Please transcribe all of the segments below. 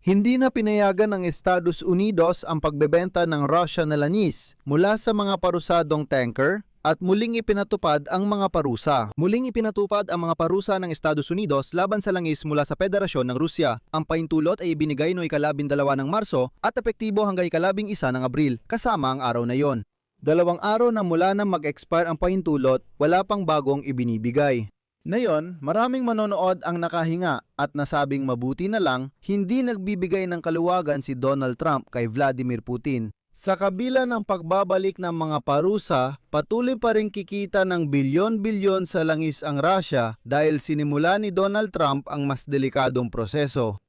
Hindi na pinayagan ng Estados Unidos ang pagbebenta ng Russia na langis mula sa mga parusadong tanker at muling ipinatupad ang mga parusa. Muling ipinatupad ang mga parusa ng Estados Unidos laban sa langis mula sa Federasyon ng Rusya. Ang pahintulot ay ibinigay noong ika-12 ng Marso at epektibo hanggang ika-11 ng Abril, kasama ang araw na yon. 2 araw na mula na mag-expire ang pahintulot, wala pang bagong ibinibigay. Ngayon, maraming manonood ang nakahinga at nasabing mabuti na lang hindi nagbibigay ng kaluwagan si Donald Trump kay Vladimir Putin. Sa kabila ng pagbabalik ng mga parusa, patuloy pa rin kikita ng bilyon-bilyon sa langis ang Russia dahil sinimula ni Donald Trump ang mas delikadong proseso.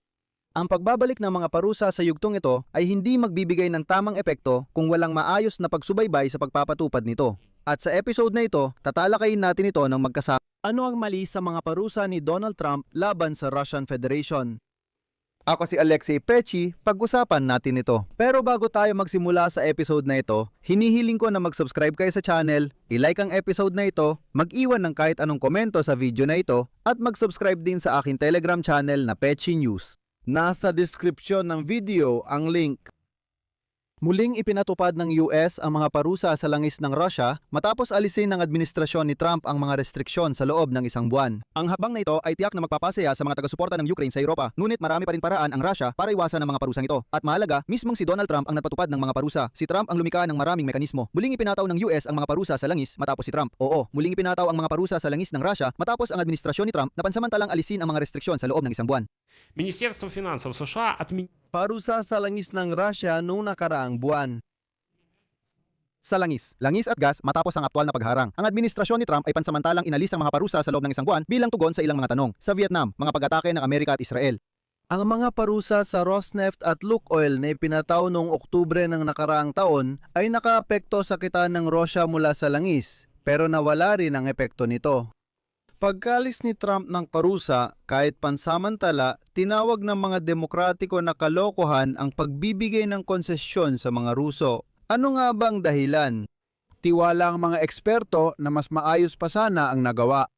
Ang pagbabalik ng mga parusa sa yugtong ito ay hindi magbibigay ng tamang epekto kung walang maayos na pagsubaybay sa pagpapatupad nito. At sa episode na ito, tatalakayin natin ito ng magkasama. Ano ang mali sa mga parusa ni Donald Trump laban sa Russian Federation? Ako si Alexei Pechi, pag-usapan natin ito. Pero bago tayo magsimula sa episode na ito, hinihiling ko na mag-subscribe kayo sa channel, i-like ang episode na ito, mag-iwan ng kahit anong komento sa video na ito, at mag-subscribe din sa aking Telegram channel na Pechi News. Nasa description ng video ang link. Muling ipinatupad ng US ang mga parusa sa langis ng Russia matapos alisin ng administrasyon ni Trump ang mga restriksyon sa loob ng isang buwan. Ang habang na ito ay tiyak na magpapasaya sa mga taga-suporta ng Ukraine sa Europa, ngunit marami pa rin paraan ang Russia para iwasan ang mga parusang ito. At mahalaga, mismong si Donald Trump ang nagpatupad ng mga parusa. Si Trump ang lumikha ng maraming mekanismo. Muling ipinataw ng US ang mga parusa sa langis matapos si Trump. Oo, muling ipinataw ang mga parusa sa langis ng Russia matapos ang administrasyon ni Trump na pansamantalang alisin ang mga restriksyon sa loob ng isang buwan. Министерство финансов США отменило Parusa sa langis ng Russia noong nakaraang buwan. Sa langis at gas matapos ang aktwal na pagharang. Ang administrasyon ni Trump ay pansamantalang inalis ang mga parusa sa loob ng isang buwan bilang tugon sa ilang mga tanong. Sa Vietnam, mga pag-atake ng Amerika at Israel. Ang mga parusa sa Rosneft at Lukoil na ipinataw noong Oktubre ng nakaraang taon ay nakaapekto sa kita ng Russia mula sa langis, pero nawala rin ang epekto nito. Pagkalis ni Trump ng parusa, kahit pansamantala, tinawag ng mga demokratiko na kalokohan ang pagbibigay ng konsesyon sa mga Ruso. Ano nga ba ang dahilan? Tiwala ang mga eksperto na mas maayos pa sana ang nagawa.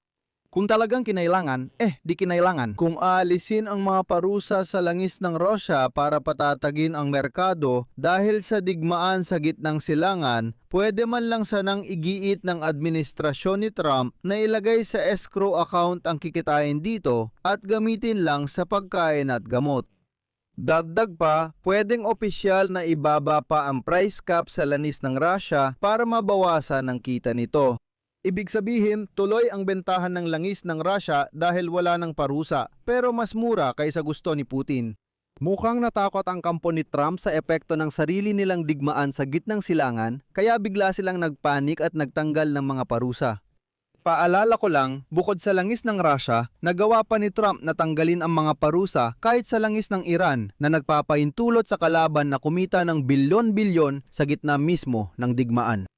Kung talagang kinailangan, di kinailangan. Kung aalisin ang mga parusa sa langis ng Russia para patatagin ang merkado dahil sa digmaan sa gitnang silangan, pwede man lang sanang igiit ng administrasyon ni Trump na ilagay sa escrow account ang kikitain dito at gamitin lang sa pagkain at gamot. Dagdag pa, pwedeng opisyal na ibaba pa ang price cap sa langis ng Russia para mabawasan ang kita nito. Ibig sabihin, tuloy ang bentahan ng langis ng Russia dahil wala ng parusa, pero mas mura kaysa gusto ni Putin. Mukhang natakot ang kampo ni Trump sa epekto ng sarili nilang digmaan sa gitnang silangan, kaya bigla silang nagpanik at nagtanggal ng mga parusa. Paalala ko lang, bukod sa langis ng Russia, nagawa pa ni Trump na tanggalin ang mga parusa kahit sa langis ng Iran na nagpapahintulot sa kalaban na kumita ng bilyon-bilyon sa gitna mismo ng digmaan.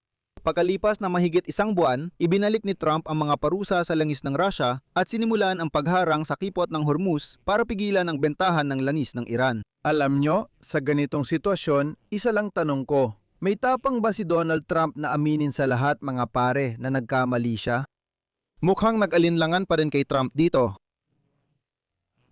Pagkalipas na mahigit isang buwan, ibinalik ni Trump ang mga parusa sa langis ng Russia at sinimulan ang pagharang sa kipot ng Hormuz para pigilan ang bentahan ng langis ng Iran. Alam nyo, sa ganitong sitwasyon, isa lang tanong ko, may tapang ba si Donald Trump na aminin sa lahat mga pare na nagkamali siya? Mukhang nag-alinlangan pa rin kay Trump dito.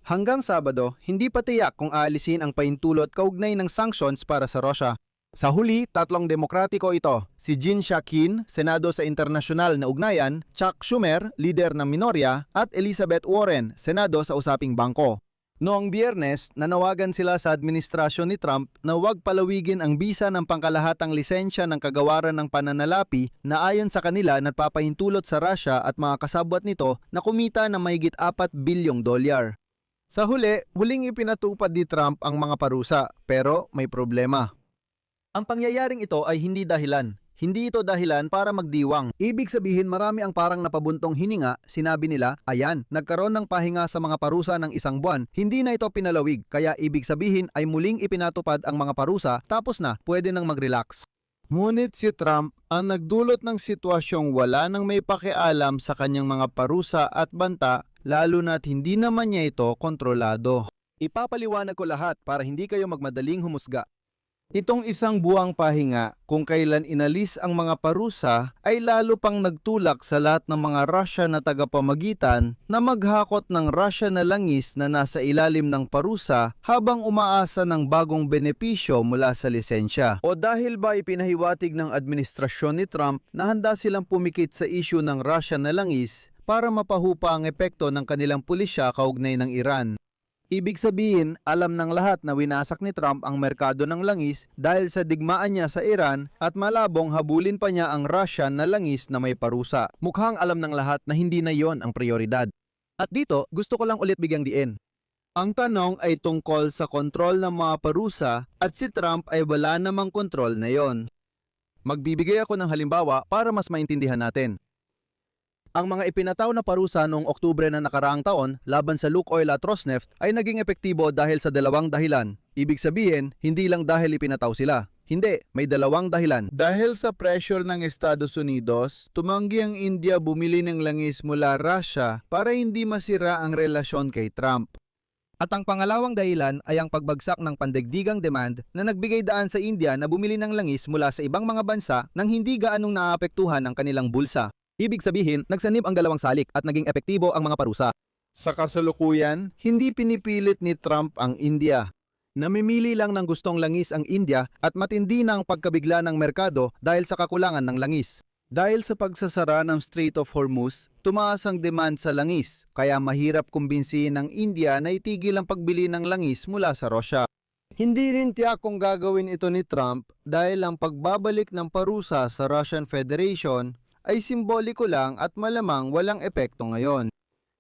Hanggang Sabado, hindi pa tiyak kung aalisin ang pahintulot kaugnay ng sanctions para sa Russia. Sa huli, tatlong demokratiko ito, si Jean Psaki, Senado sa Internasyonal na Ugnayan, Chuck Schumer, lider ng minorya, at Elizabeth Warren, Senado sa Usaping Bangko. Noong Biyernes, nanawagan sila sa administrasyon ni Trump na huwag palawigin ang bisa ng pangkalahatang lisensya ng kagawaran ng pananalapi na ayon sa kanila nagpapahintulot sa Russia at mga kasabwat nito na kumita ng mahigit 4 bilyong dolyar. Sa huli, huling ipinatupad ni Trump ang mga parusa, pero may problema. Ang pangyayaring ito ay hindi dahilan. Hindi ito dahilan para magdiwang. Ibig sabihin marami ang parang napabuntong hininga, sinabi nila, ayan, nagkaroon ng pahinga sa mga parusa ng isang buwan. Hindi na ito pinalawig, kaya ibig sabihin ay muling ipinatupad ang mga parusa tapos na pwede nang mag-relax. Ngunit si Trump ang nagdulot ng sitwasyong wala nang may pakialam sa kanyang mga parusa at banta, lalo na't hindi naman niya ito kontrolado. Ipapaliwanag ko lahat para hindi kayo magmadaling humusga. Itong isang buwang pahinga kung kailan inalis ang mga parusa ay lalo pang nagtulak sa lahat ng mga Russia na tagapamagitan na maghakot ng Russia na langis na nasa ilalim ng parusa habang umaasa ng bagong benepisyo mula sa lisensya. O dahil ba ipinahiwatig ng administrasyon ni Trump na handa silang pumikit sa issue ng Russia na langis para mapahupa ang epekto ng kanilang pulisya kaugnay ng Iran. Ibig sabihin, alam ng lahat na winasak ni Trump ang merkado ng langis dahil sa digmaan niya sa Iran at malabong habulin pa niya ang Russian na langis na may parusa. Mukhang alam ng lahat na hindi na yon ang prioridad. At dito, gusto ko lang ulit bigyang diin. Ang tanong ay tungkol sa kontrol ng mga parusa at si Trump ay wala namang kontrol na yon. Magbibigay ako ng halimbawa para mas maintindihan natin. Ang mga ipinataw na parusa noong Oktubre na nakaraang taon laban sa Lukoil at Rosneft ay naging epektibo dahil sa dalawang dahilan. Ibig sabihin, hindi lang dahil ipinataw sila. Hindi, may dalawang dahilan. Dahil sa pressure ng Estados Unidos, tumanggi ang India bumili ng langis mula Russia para hindi masira ang relasyon kay Trump. At ang pangalawang dahilan ay ang pagbagsak ng pandaigdigang demand na nagbigay daan sa India na bumili ng langis mula sa ibang mga bansa nang hindi gaanong naapektuhan ang kanilang bulsa. Ibig sabihin, nagsanib ang dalawang salik at naging epektibo ang mga parusa. Sa kasalukuyan, hindi pinipilit ni Trump ang India. Namimili lang ng gustong langis ang India at matindi na ang pagkabigla ng merkado dahil sa kakulangan ng langis. Dahil sa pagsasara ng Strait of Hormuz, tumaas ang demand sa langis, kaya mahirap kumbinsihin ng India na itigil ang pagbili ng langis mula sa Russia. Hindi rin tiyak kung gagawin ito ni Trump dahil ang pagbabalik ng parusa sa Russian Federation ay simboliko lang at malamang walang epekto ngayon.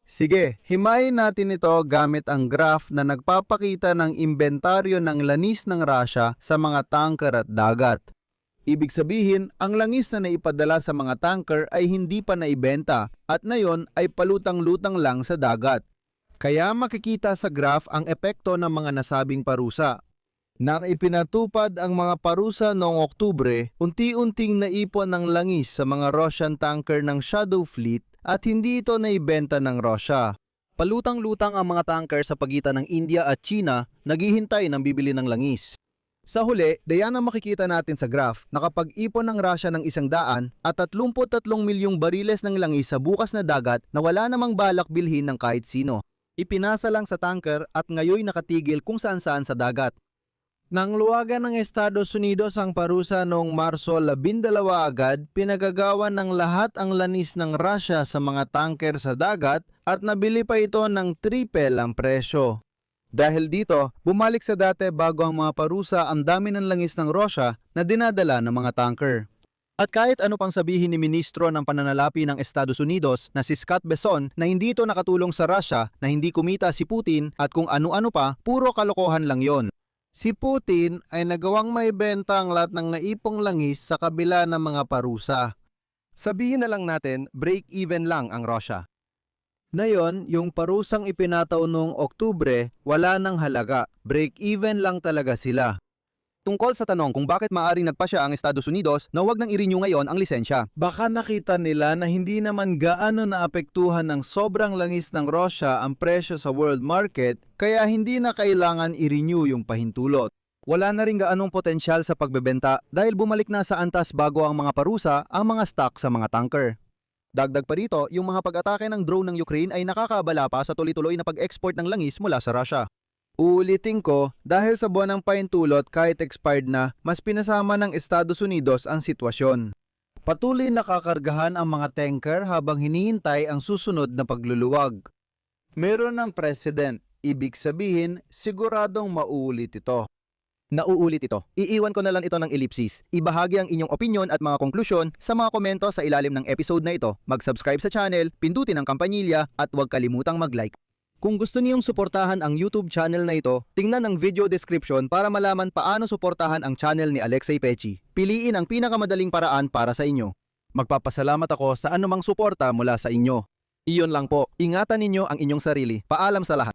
Sige, himayin natin ito gamit ang graph na nagpapakita ng inventaryo ng langis ng Russia sa mga tanker at dagat. Ibig sabihin, ang langis na naipadala sa mga tanker ay hindi pa naibenta at ngayon ay palutang-lutang lang sa dagat. Kaya makikita sa graph ang epekto ng mga nasabing parusa. Nang ipinatupad ang mga parusa noong Oktubre, unti-unting naipon ng langis sa mga Russian tanker ng Shadow Fleet at hindi ito naibenta ng Russia. Palutang-lutang ang mga tanker sa pagitan ng India at China, naghihintay ng bibili ng langis. Sa huli, dayan ang makikita natin sa graph na kapag ipon ng Russia ng 100 at 33 milyong bariles ng langis sa bukas na dagat na wala namang balak bilhin ng kahit sino. Ipinasa lang sa tanker at ngayoy nakatigil kung saan-saan sa dagat. Nang luwagan ng Estados Unidos ang parusa noong Marso 12 agad, pinagagawan ng lahat ang lanis ng Russia sa mga tanker sa dagat at nabili pa ito ng triple ang presyo. Dahil dito, bumalik sa dati bago ang mga parusa ang dami ng langis ng Russia na dinadala ng mga tanker. At kahit ano pang sabihin ni Ministro ng Pananalapi ng Estados Unidos na si Scott Bessent na hindi ito nakatulong sa Russia, na hindi kumita si Putin at kung ano-ano pa, puro kalokohan lang yon. Si Putin ay nagawang maibenta ang lahat ng naipong langis sa kabila ng mga parusa. Sabihin na lang natin, break-even lang ang Russia. Ngayon, yung parusang ipinataw noong Oktubre, wala nang halaga. Break-even lang talaga sila. Tungkol sa tanong kung bakit maaring nagpasya ang Estados Unidos na huwag nang i-renew ngayon ang lisensya. Baka nakita nila na hindi naman gaano naapektuhan ng sobrang langis ng Russia ang presyo sa world market, kaya hindi na kailangan i-renew yung pahintulot. Wala na rin gaanong potensyal sa pagbebenta dahil bumalik na sa antas bago ang mga parusa ang mga stock sa mga tanker. Dagdag pa rito, yung mga pag-atake ng drone ng Ukraine ay nakakabala pa sa tuloy-tuloy na pag-export ng langis mula sa Russia. Uulitin ko, dahil sa buwan ng pahintulot kahit expired na, mas pinasama ng Estados Unidos ang sitwasyon. Patuloy nakakargahan ang mga tanker habang hinihintay ang susunod na pagluluwag. Meron ng president, ibig sabihin siguradong mauulit ito. Nauulit ito. Iiwan ko na lang ito ng ellipsis. Ibahagi ang inyong opinion at mga konklusyon sa mga komento sa ilalim ng episode na ito. Mag-subscribe sa channel, pindutin ang kampanilya at huwag kalimutang mag-like. Kung gusto niyong suportahan ang YouTube channel na ito, tingnan ang video description para malaman paano suportahan ang channel ni Alexei Pechi. Piliin ang pinakamadaling paraan para sa inyo. Magpapasalamat ako sa anumang suporta mula sa inyo. Iyon lang po. Ingatan ninyo ang inyong sarili. Paalam sa lahat.